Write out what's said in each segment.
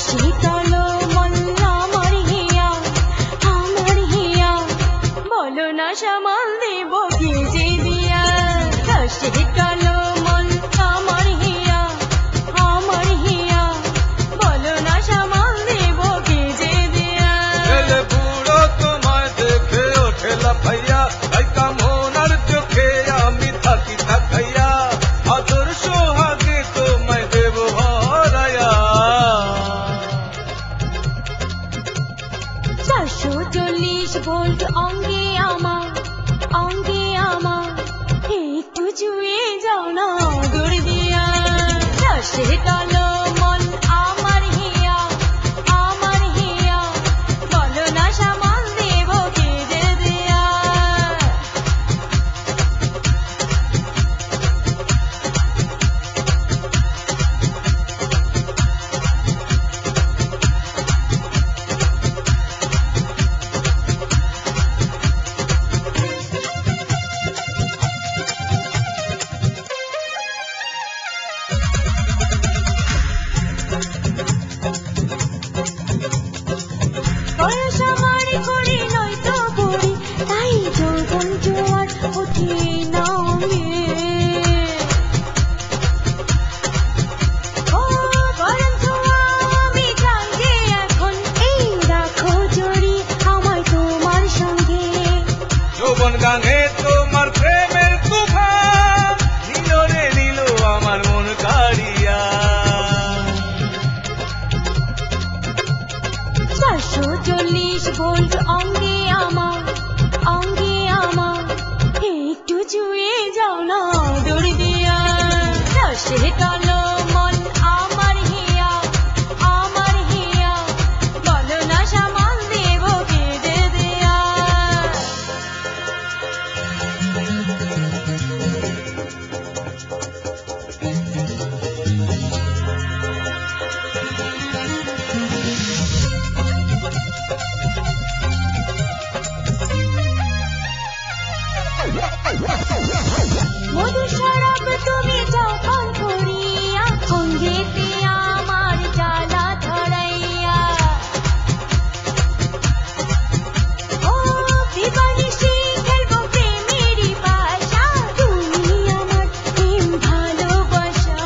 শীতল মন আমার হিয়া বলো না সামাল দেব কি যে দিয়া শীতল মন আমার হিয়া বলো না সামাল দেব কি যে দিয়া বুড়ো তোমায় দেখে ওঠে লাফাইয়া তাই কামনার চোখে আমি থাকি থাকাইয়া আদর সোহাগে তোমায় দেব ভরাইয়া 440 ভোল্ট অঙ্গে আমার একটু ছুঁয়ে যাও না দৌড় দিয়া শীতল মন আমার হিয়া বলো না সামাল দেব কি যে দিয়া বয়স আমার করি নয়তো করি তাই যৌবন জোয়ার উঠে নামে ও গরম ছোঁয়া আমি চাই যে এখন এই রাখো জড়ি আমায় তোমার সঙ্গে যৌবন গানে তোমার প্রেমের তুফান নীল রে নীল আমার মন কাড়িয়া 440 ভোল্ট অঙ্গে আমার একটু ছুঁয়ে যাও না দৌড় দিয়া শীতল মন আমার হিয়া বলো না সামাল দেব কি যে দিয়া মধু শরাব তুমি যখন করিয়া অঙ্গেতে আমার জ্বালা ধরাইয়া ও দিবানিশি খেলবো প্রেমেরই পাশা তুমি আমার প্রেম ভালোবাসা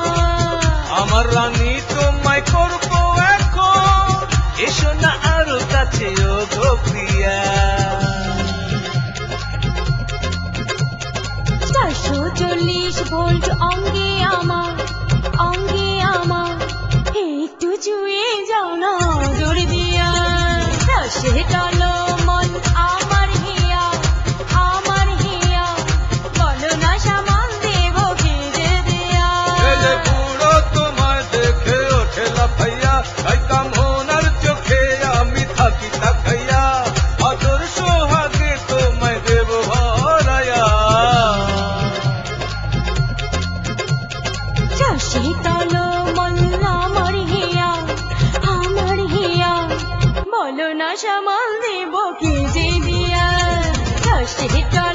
আমার রানী তোমায় করবো এখন এসো না আরো কাছে ও গো প্রিয়া 440 ভোল্ট অঙ্গে আমার একটু ছুঁয়ে যাও না দৌড় দিয়া শীতল মন আমার হিয়া বলো না সামাল দেব কি যে দিয়া বুড়ো তোমায় দেখে ওঠে লাফাইয়া তাই কামনার চোখে আমি থাকি থাকাইয়া আদর সোহাগে তোমায় দেব ভরাইয়া শীতল মন আমার হিয়া বলো না সামাল দেব কি যে দিয়া শীতল